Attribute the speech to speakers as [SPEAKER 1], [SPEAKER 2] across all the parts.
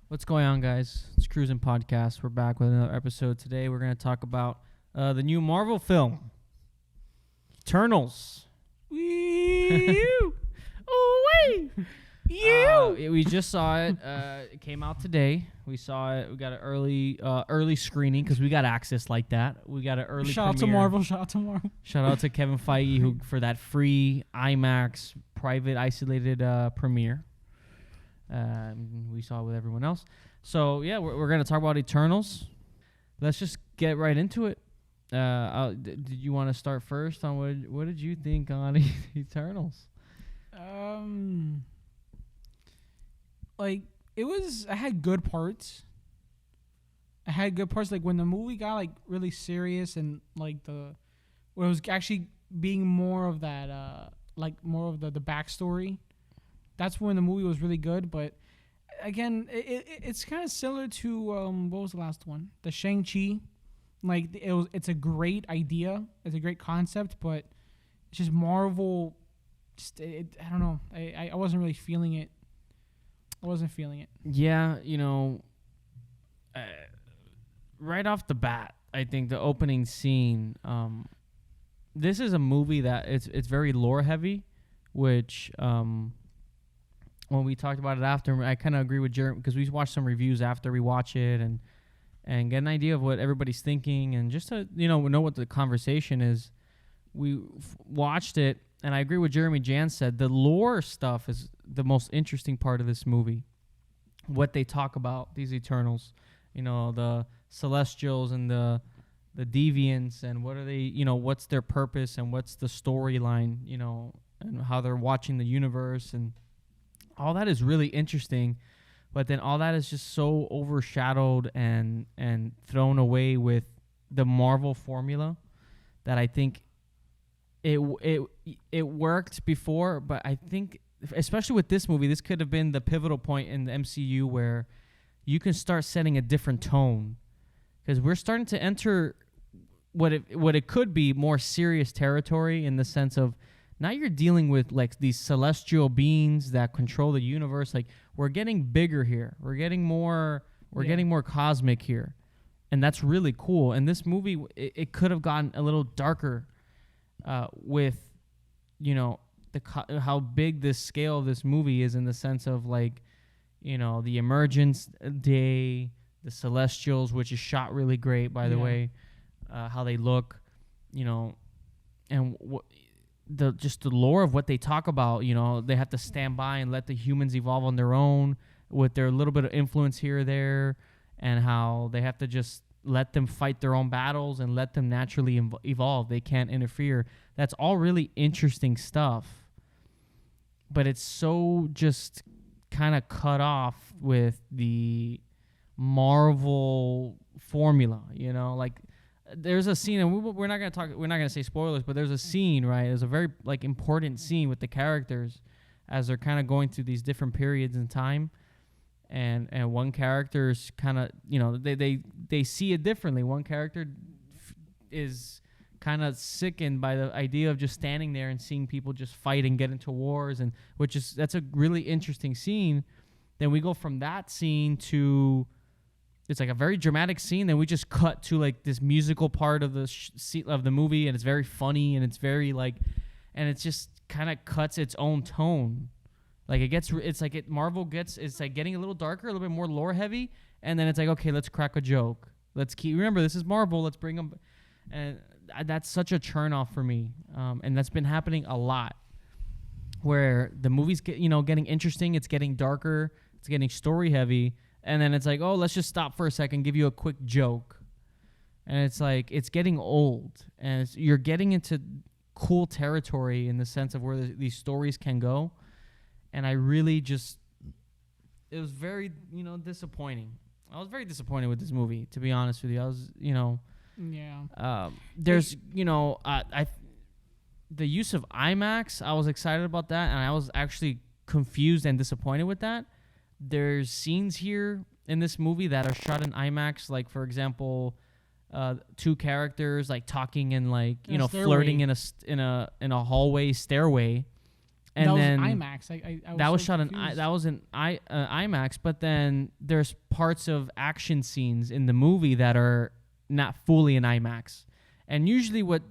[SPEAKER 1] What's going on, guys? It's Cruzin Podcast. We're back with another episode. Today we're going to talk about the new Marvel film, Eternals.
[SPEAKER 2] Wee-oo. Ooh-wee. You.
[SPEAKER 1] We just saw it. It came out today. We saw it. We got an early screening because we got access like that. We got an early
[SPEAKER 2] Shout out to
[SPEAKER 1] premiere.
[SPEAKER 2] Marvel. Shout out to Marvel.
[SPEAKER 1] Shout out to Kevin Feige who for that free IMAX private isolated premiere. We saw it with everyone else. So yeah, we're gonna talk about Eternals. Let's just get right into it. Did you want to start first on what did you think on Eternals?
[SPEAKER 2] Like I had good parts. Like when the movie got like really serious and like when it was actually being more of that more of the backstory. That's when the movie was really good, but again, it's kind of similar to what was the last one? The Shang-Chi. Like it's a great idea, it's a great concept, but it's just Marvel. I don't know. I wasn't really feeling it.
[SPEAKER 1] Yeah, right off the bat, I think the opening scene. This is a movie that it's very lore heavy, which when we talked about it after, I kind of agree with Jeremy because we watched some reviews after we watch it and get an idea of what everybody's thinking and just to know what the conversation is. We watched it, and I agree with Jeremy. Jan said the lore stuff is the most interesting part of this movie. What they talk about, these Eternals, the Celestials and the Deviants, and what are they, what's their purpose and what's the storyline, and how they're watching the universe, and all that is really interesting. But then all that is just so overshadowed and thrown away with the Marvel formula that I think it worked before, but I think especially with this movie, this could have been the pivotal point in the MCU where you can start setting a different tone, because we're starting to enter what it could be more serious territory, in the sense of now you're dealing with like these celestial beings that control the universe. Like we're getting bigger here. We're getting more cosmic here. And that's really cool. And this movie, it could have gotten a little darker with, how big this scale of this movie is, in the sense of like, the Emergence Day, the Celestials, which is shot really great, by the way, how they look, and the lore of what they talk about. They have to stand by and let the humans evolve on their own with their little bit of influence here or there, and how they have to just let them fight their own battles and let them naturally evolve. They can't interfere. That's all really interesting stuff, but it's so just kind of cut off with the Marvel formula, like there's a scene, and we're not gonna say spoilers, but there's a scene, right? There's a very like important scene with the characters as they're kind of going through these different periods in time, and one character's kind of they see it differently. One character is kind of sickened by the idea of just standing there and seeing people just fight and get into wars, and that's a really interesting scene. Then we go from that scene to it's like a very dramatic scene. Then we just cut to like this musical part of the movie, and it's very funny, and it's very like, and it just kind of cuts its own tone. Like Marvel gets, it's like getting a little darker, a little bit more lore heavy, and then it's like, okay, let's crack a joke. Remember, this is Marvel. Let's bring them, and that's such a turn off for me, and that's been happening a lot, where the movies getting interesting, it's getting darker, it's getting story heavy. And then it's like, oh, let's just stop for a second, give you a quick joke. And it's like, it's getting old. And you're getting into cool territory in the sense of where these stories can go. And I really it was very, disappointing. I was very disappointed with this movie, to be honest with you. I was, there's, the use of IMAX, I was excited about that. And I was actually confused and disappointed with that. There's scenes here in this movie that are shot in IMAX, like for example, two characters like talking and like flirting in a hallway stairway, And
[SPEAKER 2] that
[SPEAKER 1] then
[SPEAKER 2] was IMAX. I was
[SPEAKER 1] that was
[SPEAKER 2] so
[SPEAKER 1] shot
[SPEAKER 2] confused.
[SPEAKER 1] that was in IMAX, but then there's parts of action scenes in the movie that are not fully in IMAX. And usually what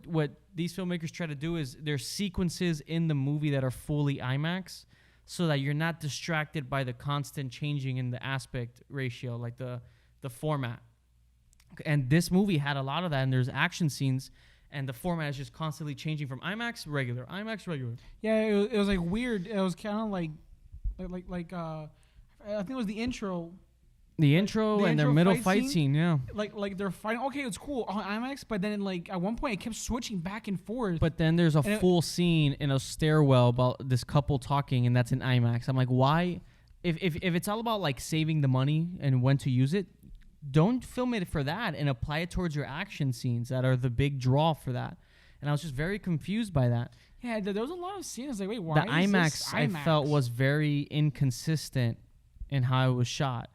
[SPEAKER 1] these filmmakers try to do is there's sequences in the movie that are fully IMAX so that you're not distracted by the constant changing in the aspect ratio, like the format. And this movie had a lot of that, and there's action scenes, and the format is just constantly changing from IMAX regular, IMAX regular.
[SPEAKER 2] Yeah, it was like weird. It was kind of like I think it was the intro.
[SPEAKER 1] The intro and their middle fight scene, yeah.
[SPEAKER 2] Like they're fighting. Okay, it's cool on IMAX, but then like at one point it kept switching back and forth.
[SPEAKER 1] But then there's a full scene in a stairwell about this couple talking, and that's in IMAX. I'm like, why? If it's all about like saving the money and when to use it, don't film it for that and apply it towards your action scenes that are the big draw for that. And I was just very confused by that.
[SPEAKER 2] Yeah, there was a lot of scenes like, wait, why
[SPEAKER 1] The
[SPEAKER 2] is
[SPEAKER 1] IMAX,
[SPEAKER 2] this
[SPEAKER 1] I felt, was very inconsistent in how it was shot.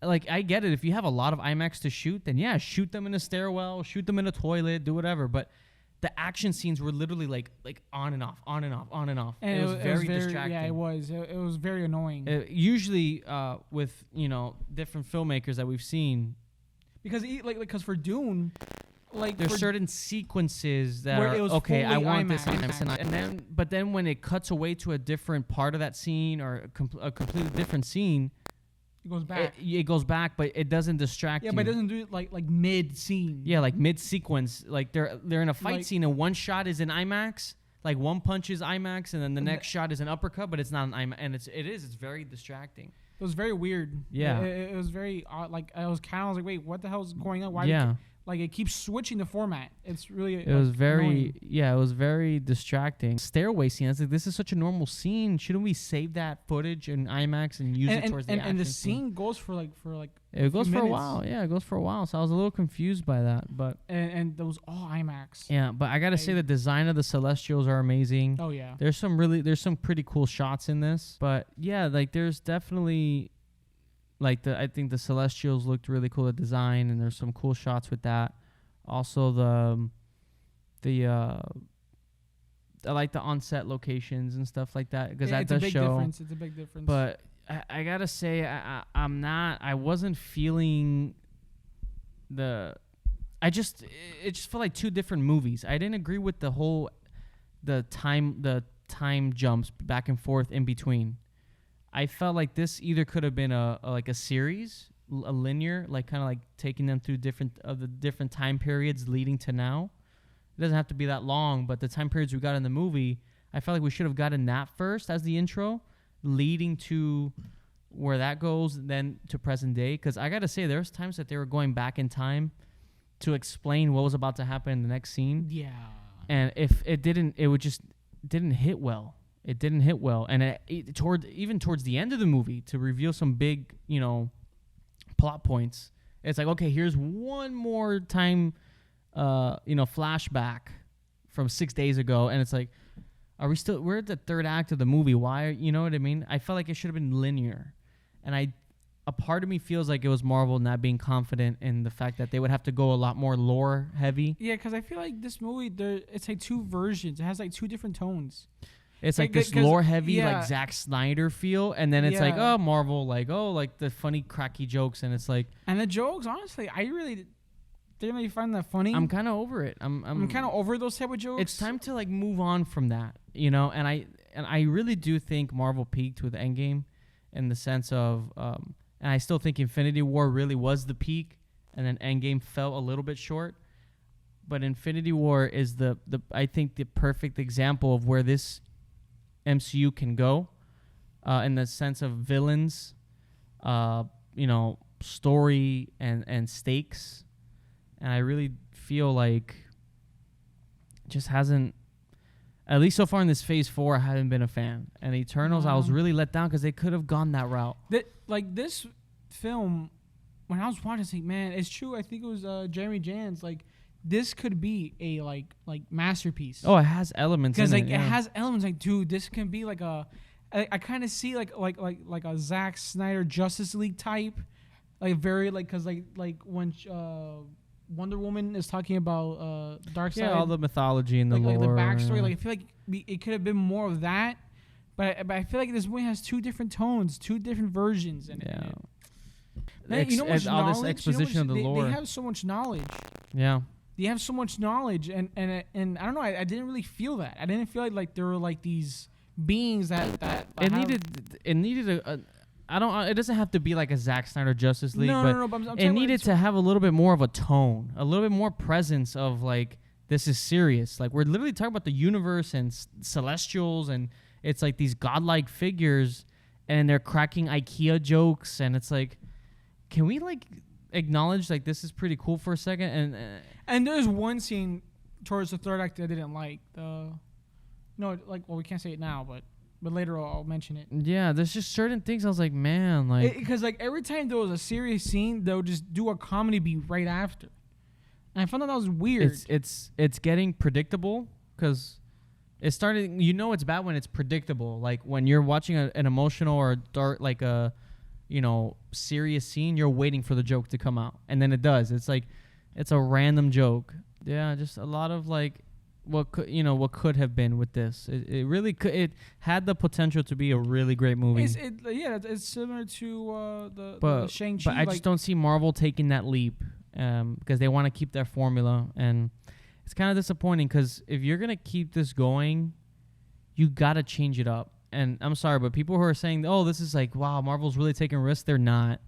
[SPEAKER 1] Like, I get it. If you have a lot of IMAX to shoot, then yeah, shoot them in a stairwell, shoot them in a toilet, do whatever. But the action scenes were literally like on and off, on and off, on and off.
[SPEAKER 2] And
[SPEAKER 1] it was very distracting.
[SPEAKER 2] Yeah, it was. It was very annoying.
[SPEAKER 1] Usually, with different filmmakers that we've seen,
[SPEAKER 2] because for Dune, like
[SPEAKER 1] there's certain sequences that
[SPEAKER 2] where
[SPEAKER 1] are
[SPEAKER 2] it was
[SPEAKER 1] okay. I
[SPEAKER 2] fully
[SPEAKER 1] want
[SPEAKER 2] IMAX.
[SPEAKER 1] this, and then when it cuts away to a different part of that scene or a completely different scene,
[SPEAKER 2] it goes back.
[SPEAKER 1] It goes back, but it doesn't distract you.
[SPEAKER 2] Yeah, but it doesn't do it like mid scene.
[SPEAKER 1] Yeah, like mid sequence, like they're in a fight
[SPEAKER 2] Like-
[SPEAKER 1] scene and one shot is in IMAX, like one punch is IMAX, and then the next shot is an uppercut, but it's not an IMAX, and it's very distracting.
[SPEAKER 2] It was very weird.
[SPEAKER 1] Yeah.
[SPEAKER 2] It was very odd. Like I was like, wait, what the hell is going on? Why?
[SPEAKER 1] Yeah.
[SPEAKER 2] Like it keeps switching the format. It's really.
[SPEAKER 1] It was very,
[SPEAKER 2] annoying.
[SPEAKER 1] it was very distracting. Stairway scene. I was like, this is such a normal scene. Shouldn't we save that footage in IMAX and use it towards the action
[SPEAKER 2] and the
[SPEAKER 1] scene?
[SPEAKER 2] scene goes for like.
[SPEAKER 1] It goes
[SPEAKER 2] few
[SPEAKER 1] for a
[SPEAKER 2] minutes.
[SPEAKER 1] while. Yeah, it goes for a while. So I was a little confused by that, but
[SPEAKER 2] And those all IMAX.
[SPEAKER 1] yeah. But I gotta say, the design of the Celestials are amazing.
[SPEAKER 2] Oh yeah.
[SPEAKER 1] There's some pretty cool shots in this. But yeah, like there's definitely I think the Celestials looked really cool at design, and there's some cool shots with that. Also I like the on-set locations and stuff like that because that does show.
[SPEAKER 2] It's a big difference.
[SPEAKER 1] But I gotta say, I wasn't feeling it just felt like two different movies. I didn't agree with the time jumps back and forth in between. I felt like this either could have been a series, a linear, like kind of like taking them through different time periods leading to now. It doesn't have to be that long, but the time periods we got in the movie, I felt like we should have gotten that first as the intro, leading to where that goes, then to present day. Because I gotta say, there's times that they were going back in time to explain what was about to happen in the next scene.
[SPEAKER 2] Yeah.
[SPEAKER 1] And if it didn't, didn't hit well. It didn't hit well, and towards the end of the movie, to reveal some big, plot points, it's like, okay, here's one more time, flashback from 6 days ago, and it's like, we're at the third act of the movie. Why? You know what I mean? I felt like it should have been linear, and a part of me feels like it was Marvel not being confident in the fact that they would have to go a lot more lore heavy.
[SPEAKER 2] Yeah, because I feel like this movie, it's like two versions. It has like two different tones.
[SPEAKER 1] It's like this lore heavy,
[SPEAKER 2] yeah.
[SPEAKER 1] like Zack Snyder feel, and then it's like, oh, Marvel, like, oh, like the funny, cracky jokes, and it's like,
[SPEAKER 2] and the jokes, honestly, I really didn't really find that funny.
[SPEAKER 1] I'm kind of over it. I'm
[SPEAKER 2] kind of over those type of jokes.
[SPEAKER 1] It's time to like move on from that, And I really do think Marvel peaked with Endgame, in the sense of, and I still think Infinity War really was the peak, and then Endgame fell a little bit short. But Infinity War is I think the perfect example of where this MCU can go, in the sense of villains, story and stakes, and I really feel like just hasn't, at least so far in this Phase 4, I haven't been a fan. And Eternals, I was really let down because they could have gone that route.
[SPEAKER 2] This film, when I was watching, I was like, man, it's true. I think it was Jeremy Jans. Like, this could be a like masterpiece.
[SPEAKER 1] Oh, it has elements.
[SPEAKER 2] Because
[SPEAKER 1] it
[SPEAKER 2] has elements. Like, dude, this can be like I kind of see like a Zack Snyder Justice League type, like very because when Wonder Woman is talking about Darkseid.
[SPEAKER 1] Yeah, all the mythology and the lore.
[SPEAKER 2] Like the backstory. Like I feel like it could have been more of that, But I feel like this movie has two different tones, two different versions. And
[SPEAKER 1] Yeah.
[SPEAKER 2] man, you know much
[SPEAKER 1] all this
[SPEAKER 2] knowledge,
[SPEAKER 1] exposition of the lore.
[SPEAKER 2] They have so much knowledge.
[SPEAKER 1] Yeah.
[SPEAKER 2] They have so much knowledge, and I don't know. I didn't really feel that. I didn't feel like there were like these beings that
[SPEAKER 1] It needed a I don't. It doesn't have to be like a Zack Snyder Justice League,
[SPEAKER 2] No,
[SPEAKER 1] but
[SPEAKER 2] I'm
[SPEAKER 1] it
[SPEAKER 2] talking
[SPEAKER 1] needed to have a little bit more of a tone, a little bit more presence of like this is serious. Like we're literally talking about the universe and celestials, and it's like these godlike figures, and they're cracking IKEA jokes, and it's like, can we like acknowledge like this is pretty cool for a second?
[SPEAKER 2] And there's one scene towards the third act that I didn't like. We can't say it now, but later I'll mention it.
[SPEAKER 1] Yeah, there's just certain things I was like, man, like
[SPEAKER 2] because like every time there was a serious scene, they'll just do a comedy beat right after, and I found that was weird.
[SPEAKER 1] It's getting predictable because it started. You know, it's bad when it's predictable. Like when you're watching an emotional or a dark, like a serious scene, you're waiting for the joke to come out, and then it does. It's like it's a random joke. Yeah, just a lot of like. What could have been with this? It really could. It had the potential to be a really great movie.
[SPEAKER 2] It's similar to the Shang-Chi.
[SPEAKER 1] But I just don't see Marvel taking that leap because they want to keep their formula, and it's kind of disappointing because if you're gonna keep this going, you gotta change it up. And I'm sorry, but people who are saying, "Oh, this is like wow, Marvel's really taking risks," they're not,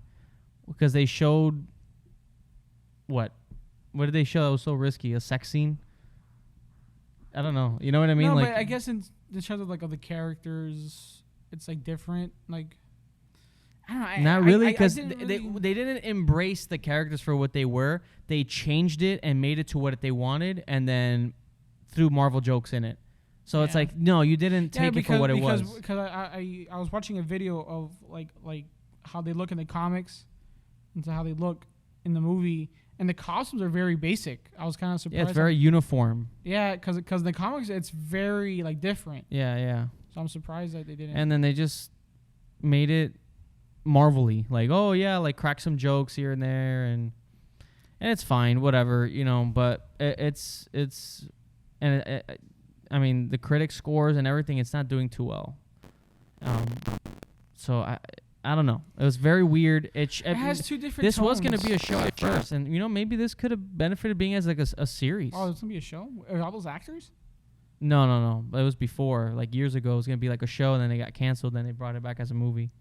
[SPEAKER 1] because they showed what did they show that was so risky? A sex scene. I don't know. You know what I mean?
[SPEAKER 2] No,
[SPEAKER 1] like,
[SPEAKER 2] but I guess in terms of like of the characters, it's like different. Like, I don't know.
[SPEAKER 1] Not really, because they didn't embrace the characters for what they were. They changed it and made it to what they wanted, and then threw Marvel jokes in it. So it's like, no, you didn't take it for what it was.
[SPEAKER 2] Because I was watching a video of like how they look in the comics, and how they look in the movie. And the costumes are very basic. I was kind of surprised.
[SPEAKER 1] Yeah, it's very uniform.
[SPEAKER 2] Yeah, because in the comics it's very like different.
[SPEAKER 1] Yeah.
[SPEAKER 2] So I'm surprised that they didn't.
[SPEAKER 1] And then they just made it Marvel-y. Like, oh yeah, like crack some jokes here and there, and it's fine, whatever, But I mean, the critic scores and everything, it's not doing too well. So I don't know. It was very weird. It
[SPEAKER 2] has two different
[SPEAKER 1] This
[SPEAKER 2] tones.
[SPEAKER 1] was going to be a show at first. And, maybe this could have benefited being as like a series.
[SPEAKER 2] Oh, it's going to be a show? Are all those actors?
[SPEAKER 1] No. It was before. Like years ago, it was going to be like a show. And then it got canceled. Then they brought it back as a movie.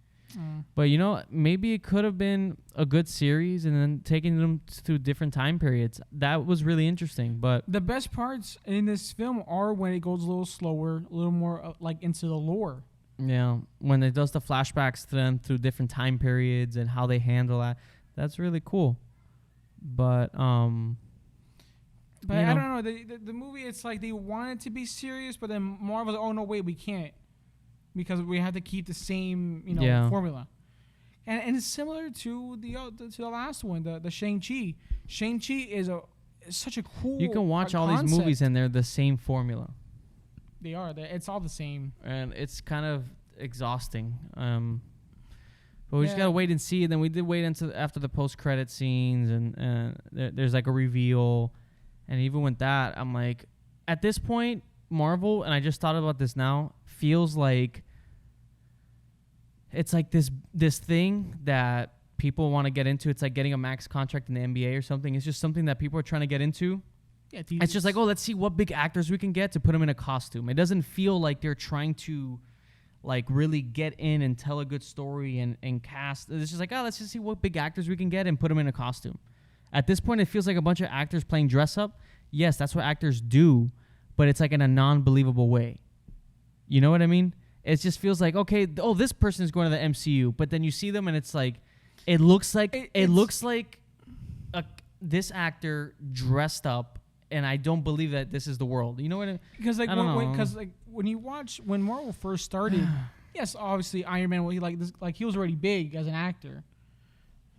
[SPEAKER 1] But, maybe it could have been a good series and then taking them through different time periods. That was really interesting. But
[SPEAKER 2] the best parts in this film are when it goes a little slower, a little more like into the lore.
[SPEAKER 1] Yeah, when it does the flashbacks to them through different time periods and how they handle that, that's really cool. But
[SPEAKER 2] I don't know. The movie, it's like they want it to be serious, but then Marvel's like, oh no, wait, we can't, because we have to keep the same formula. And it's similar to the last one, the Shang-Chi. Shang-Chi is such a cool.
[SPEAKER 1] You can watch all these movies and they're the same formula.
[SPEAKER 2] They are. It's all the same.
[SPEAKER 1] And it's kind of exhausting. But we just got to wait and see. And then we did wait until after the post-credit scenes. And there's like a reveal. And even with that, I'm like, at this point, Marvel, and I just thought about this now, feels like it's like this thing that people want to get into. It's like getting a max contract in the NBA or something. It's just something that people are trying to get into. Yeah, it's just like, oh, let's see what big actors we can get to put them in a costume. It doesn't feel like they're trying to like really get in and tell a good story and cast. It's just like, oh, let's just see what big actors we can get and put them in a costume. At this point, it feels like a bunch of actors playing dress up. Yes, that's what actors do, but it's like in a non-believable way. You know what I mean? It just feels like, okay, this person is going to the MCU, but then you see them and it's like, it looks like this actor dressed up. And I don't believe that this is the world. You know what I mean?
[SPEAKER 2] Because when Marvel first started, yes, obviously Iron Man, he was already big as an actor.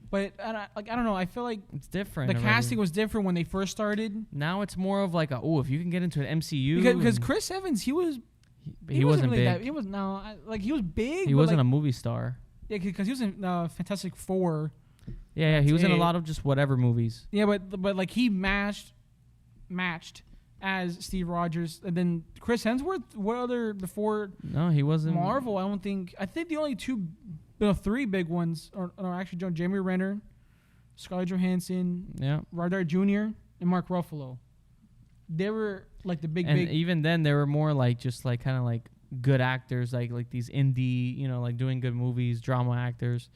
[SPEAKER 2] But I don't know. I feel like
[SPEAKER 1] it's different.
[SPEAKER 2] The casting was different when they first started.
[SPEAKER 1] Now it's more of like if you can get into an MCU.
[SPEAKER 2] Because Chris Evans, he wasn't
[SPEAKER 1] really
[SPEAKER 2] big. He was he was big.
[SPEAKER 1] He wasn't a movie star.
[SPEAKER 2] Yeah, because he was in Fantastic Four.
[SPEAKER 1] Yeah, he was in a lot of just whatever movies.
[SPEAKER 2] Yeah, but like he matched as Steve Rogers, and then Chris Hemsworth. What other before
[SPEAKER 1] No, he wasn't.
[SPEAKER 2] Marvel? I don't think. I think the only three big ones are actually Jeremy Renner, Scarlett Johansson,
[SPEAKER 1] Yeah.
[SPEAKER 2] Robert Jr., and Mark Ruffalo. They were like the big.
[SPEAKER 1] Even then, they were more like just like kind of like good actors, like these indie, like doing good movies, drama actors.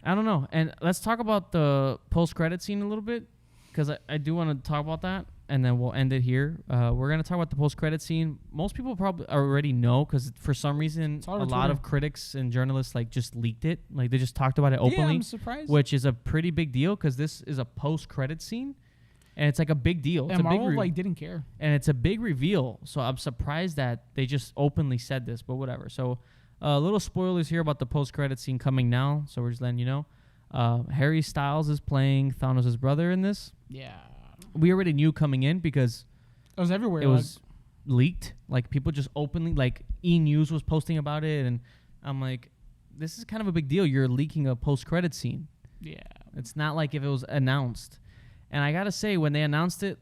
[SPEAKER 1] I don't know. And let's talk about the post-credit scene a little bit, because I do want to talk about that, and then we'll end it here. We're going to talk about the post-credit scene. Most people probably already know, because for some reason, a lot of critics and journalists like just leaked it. Like they just talked about it openly.
[SPEAKER 2] Yeah, I'm surprised.
[SPEAKER 1] Which is a pretty big deal, because this is a post-credit scene, and it's like a big deal. It's
[SPEAKER 2] and
[SPEAKER 1] a
[SPEAKER 2] Marvel
[SPEAKER 1] big
[SPEAKER 2] didn't care.
[SPEAKER 1] And it's a big reveal, so I'm surprised that they just openly said this, but whatever. So little spoilers here about the post-credit scene coming now, so we're just letting you know. Harry Styles is playing Thanos' brother in this.
[SPEAKER 2] Yeah.
[SPEAKER 1] We already knew coming in because
[SPEAKER 2] it was everywhere.
[SPEAKER 1] It was leaked. Like people just openly, like E! News was posting about it, and I'm like, this is kind of a big deal. You're leaking a post-credit scene.
[SPEAKER 2] Yeah.
[SPEAKER 1] It's not like if it was announced. And I gotta say, when they announced it,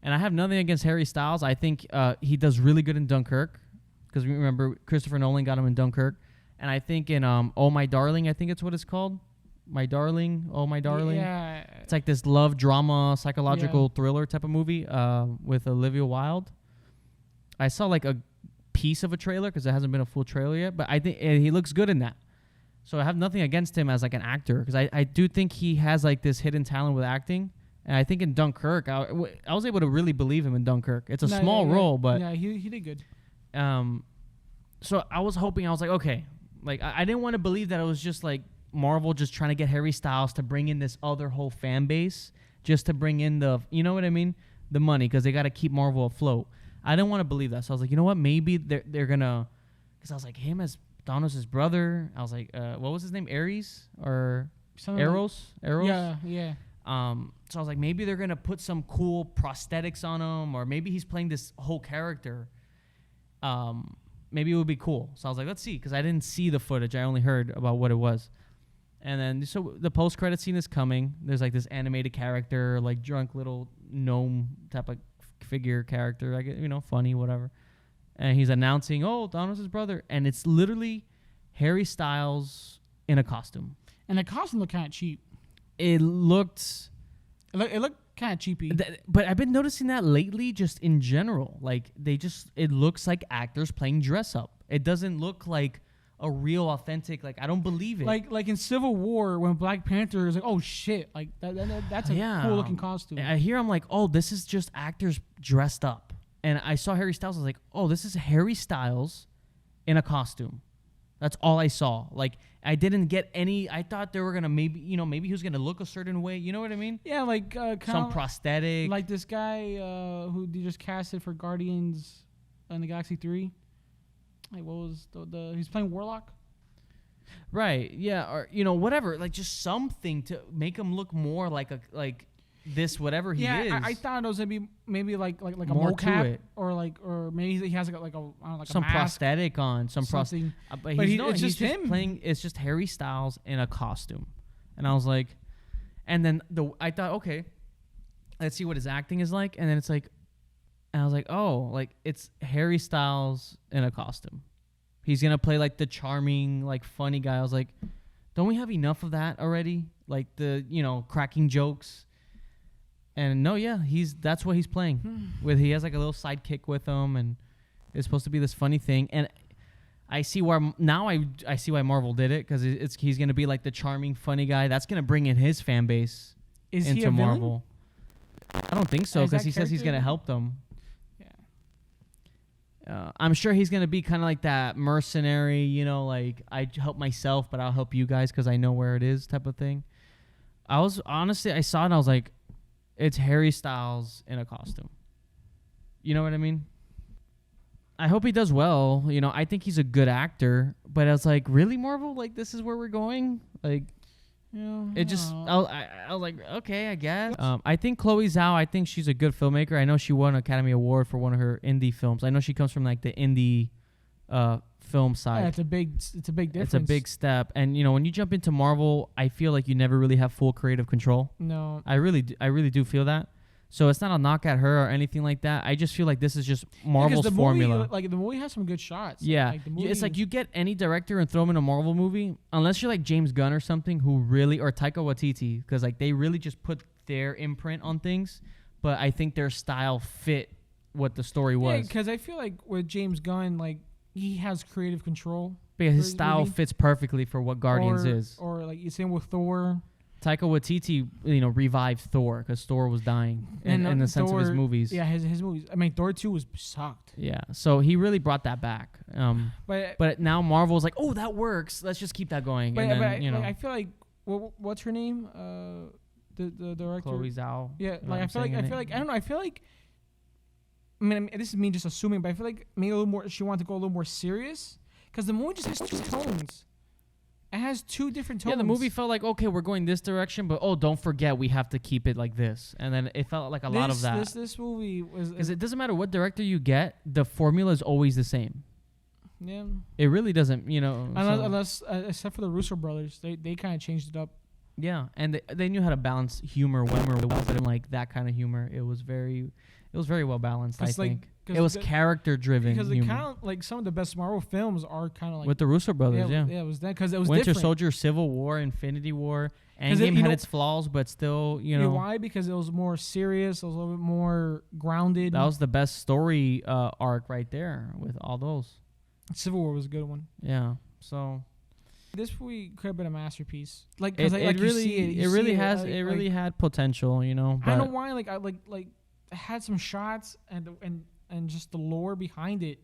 [SPEAKER 1] and I have nothing against Harry Styles, I think he does really good in Dunkirk, because remember Christopher Nolan got him in Dunkirk, and I think in Oh My Darling, I think it's what it's called. My Darling, Oh My Darling.
[SPEAKER 2] Yeah.
[SPEAKER 1] It's like this love drama, psychological thriller type of movie with Olivia Wilde. I saw like a piece of a trailer because it hasn't been a full trailer yet, but I think he looks good in that. So I have nothing against him as like an actor, because I do think he has like this hidden talent with acting. And I think in Dunkirk, I was able to really believe him in Dunkirk. It's a small role, but
[SPEAKER 2] yeah, he did good.
[SPEAKER 1] So I was hoping, I was like, okay, like I didn't want to believe that it was just like Marvel just trying to get Harry Styles to bring in this other whole fan base, just to bring in the, you know what I mean, the money, because they got to keep Marvel afloat. I didn't want to believe that, so I was like, you know what, maybe they're gonna, because I was like, him as Thanos' brother, I was like, what was his name, Ares or Eros?
[SPEAKER 2] Yeah.
[SPEAKER 1] So I was like, maybe they're gonna put some cool prosthetics on him, or maybe he's playing this whole character. Maybe it would be cool. So I was like, let's see, because I didn't see the footage. I only heard about what it was. And then so the post-credit scene is coming. There's like this animated character, like drunk little gnome type of figure character, like, funny, whatever. And he's announcing, oh, Thanos' brother, and it's literally Harry Styles in a costume.
[SPEAKER 2] And the costume looked kind of cheap.
[SPEAKER 1] It looked
[SPEAKER 2] kind of cheapy.
[SPEAKER 1] But I've been noticing that lately, just in general. Like it looks like actors playing dress up. It doesn't look like a real authentic, like I don't believe it.
[SPEAKER 2] Like in Civil War when Black Panther is like, oh shit, like that's a cool looking costume.
[SPEAKER 1] I hear, I'm like, oh, this is just actors dressed up. And I saw Harry Styles, I was like, oh, this is Harry Styles in a costume. That's all I saw. Like I didn't get any. I thought they were gonna maybe he was gonna look a certain way. You know what I mean?
[SPEAKER 2] Yeah, like
[SPEAKER 1] some prosthetic.
[SPEAKER 2] Like this guy who they just casted for Guardians in the Galaxy 3. Like what was the he's playing Warlock.
[SPEAKER 1] Right. Yeah. Or whatever. Like just something to make him look more like this whatever he is.
[SPEAKER 2] I thought it was gonna be maybe like a
[SPEAKER 1] more
[SPEAKER 2] mocap or maybe he has like
[SPEAKER 1] some
[SPEAKER 2] a mask,
[SPEAKER 1] prosthetic on some prosthetic.
[SPEAKER 2] But it's just him
[SPEAKER 1] playing. It's just Harry Styles in a costume, and I was like, and then I thought, okay, let's see what his acting is like, and then it's like, and I was like, oh, like it's Harry Styles in a costume. He's gonna play like the charming, like funny guy. I was like, don't we have enough of that already? Like the cracking jokes. And no, yeah, that's what he's playing. He has like a little sidekick with him, and it's supposed to be this funny thing. And I see why now I see why Marvel did it, because he's gonna be like the charming, funny guy. That's gonna bring in his fan base into Marvel. I don't think so, because he says he's gonna help them. Yeah. I'm sure he's gonna be kind of like that mercenary, like I help myself, but I'll help you guys because I know where it is, type of thing. I saw it and I was like, it's Harry Styles in a costume. You know what I mean? I hope he does well. I think he's a good actor, but I was like, really, Marvel? Like, this is where we're going? Like, it just, I was like, okay, I guess. I think Chloe Zhao, I think she's a good filmmaker. I know she won an Academy Award for one of her indie films. I know she comes from like the indie film side.
[SPEAKER 2] Yeah, it's a big difference.
[SPEAKER 1] It's a big step. And when you jump into Marvel, I feel like you never really have full creative control.
[SPEAKER 2] No.
[SPEAKER 1] I really do feel that. So it's not a knock at her or anything like that. I just feel like this is just Marvel's
[SPEAKER 2] the
[SPEAKER 1] formula.
[SPEAKER 2] Movie, like the movie has some good shots.
[SPEAKER 1] Yeah,
[SPEAKER 2] Like, the movie,
[SPEAKER 1] it's like you get any director and throw them in a Marvel movie, unless you're like James Gunn or something, who really, or Taika Waititi, because like they really just put their imprint on things. But I think their style fit what the story was.
[SPEAKER 2] Yeah, because I feel like with James Gunn, like he has creative control.
[SPEAKER 1] Because his
[SPEAKER 2] his
[SPEAKER 1] style
[SPEAKER 2] movie.
[SPEAKER 1] fits perfectly for what Guardians is.
[SPEAKER 2] Or like you same with Thor.
[SPEAKER 1] Taika Waititi, revived Thor because Thor was dying in the sense of his movies.
[SPEAKER 2] Yeah, his movies. I mean, Thor 2 was sucked.
[SPEAKER 1] Yeah, so he really brought that back.
[SPEAKER 2] But
[SPEAKER 1] But now Marvel's like, oh, that works. Let's just keep that going. And then,
[SPEAKER 2] like, I feel like what's her name? The director.
[SPEAKER 1] Chloe Zhao.
[SPEAKER 2] Yeah,
[SPEAKER 1] if
[SPEAKER 2] like
[SPEAKER 1] I'm
[SPEAKER 2] I feel
[SPEAKER 1] saying
[SPEAKER 2] like
[SPEAKER 1] her name.
[SPEAKER 2] I don't know. I feel like. I mean, this is me just assuming, but I feel like maybe a little more. She wanted to go a little more serious because the movie just has two tones. It has two different tones.
[SPEAKER 1] Yeah, the movie felt like, okay, we're going this direction, but don't forget we have to keep it like this. And then it felt like a lot of that.
[SPEAKER 2] This movie was
[SPEAKER 1] Because it doesn't matter what director you get, the formula is always the same.
[SPEAKER 2] Yeah.
[SPEAKER 1] It really doesn't,
[SPEAKER 2] Unless except for the Russo brothers, they kind of changed it up.
[SPEAKER 1] Yeah, and they knew how to balance humor well. It wasn't like that kind of humor. It was very well balanced, I think. It was character driven
[SPEAKER 2] because
[SPEAKER 1] humor.
[SPEAKER 2] it kind of like some of the best Marvel films are kind of like
[SPEAKER 1] with the Russo brothers. Yeah,
[SPEAKER 2] it was that because it was
[SPEAKER 1] Winter
[SPEAKER 2] different.
[SPEAKER 1] Soldier, Civil War, Infinity War, Endgame had its flaws, but still,
[SPEAKER 2] You know why? Because it was more serious. It was a little bit more grounded.
[SPEAKER 1] That was the best story arc right there with all those.
[SPEAKER 2] Civil War was a good one.
[SPEAKER 1] Yeah, so
[SPEAKER 2] this movie could have been a masterpiece. Like
[SPEAKER 1] it really had potential.
[SPEAKER 2] I don't know why. Like it had some shots and just the lore behind it.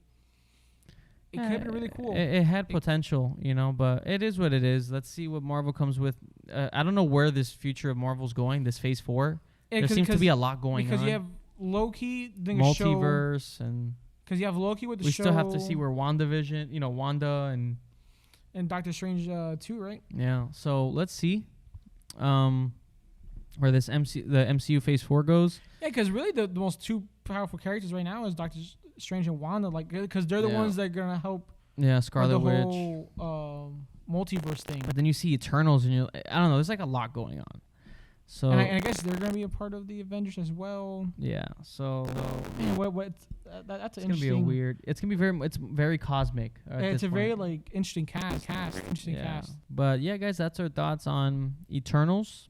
[SPEAKER 2] It could have been really cool.
[SPEAKER 1] It had potential, but it is what it is. Let's see what Marvel comes with. I don't know where this future of Marvel's going. This Phase 4. There seems to be a lot going on.
[SPEAKER 2] Because you have Loki doing
[SPEAKER 1] multiverse and.
[SPEAKER 2] Because you have Loki with the
[SPEAKER 1] we
[SPEAKER 2] show.
[SPEAKER 1] We still have to see where WandaVision, Wanda
[SPEAKER 2] and Doctor Strange 2, right?
[SPEAKER 1] Yeah. So let's see where the MCU Phase 4 goes.
[SPEAKER 2] Yeah, because really the most two powerful characters right now is Doctor Strange and Wanda, like because they're the ones that are gonna help.
[SPEAKER 1] Yeah, Scarlet
[SPEAKER 2] the
[SPEAKER 1] Witch.
[SPEAKER 2] Whole multiverse thing.
[SPEAKER 1] But then you see Eternals, and I don't know. There's like a lot going on. So
[SPEAKER 2] and I guess they're gonna be a part of the Avengers as well.
[SPEAKER 1] Yeah. So
[SPEAKER 2] that's
[SPEAKER 1] it's gonna be a weird. It's gonna be it's very cosmic.
[SPEAKER 2] It's a very like interesting cast. Cast.
[SPEAKER 1] But yeah, guys, that's our thoughts on Eternals,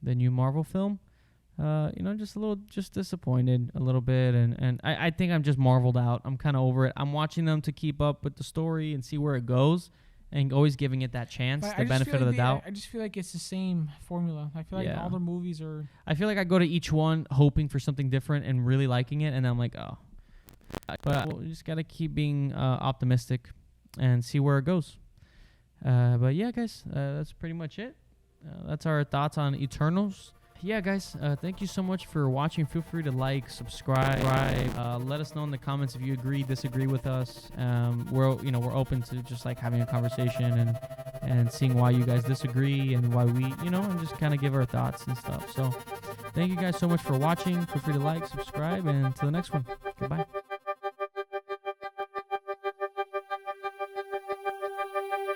[SPEAKER 1] the new Marvel film. Just disappointed a little bit, and I think I'm just marveled out. I'm kind of over it. I'm watching them to keep up with the story and see where it goes, and always giving it that chance, the benefit of the doubt.
[SPEAKER 2] I just feel like it's the same formula. I feel like all the movies are.
[SPEAKER 1] I feel like I go to each one hoping for something different and really liking it, and I'm like, oh. But we just gotta keep being optimistic and see where it goes. But yeah, guys, that's pretty much it. That's our thoughts on Eternals. Yeah, guys, thank you so much for watching. Feel free to like, subscribe. Let us know in the comments if you agree, disagree with us. We're open to just like having a conversation and seeing why you guys disagree and why we, and just kind of give our thoughts and stuff. So thank you guys so much for watching. Feel free to like, subscribe, and until the next one. Goodbye.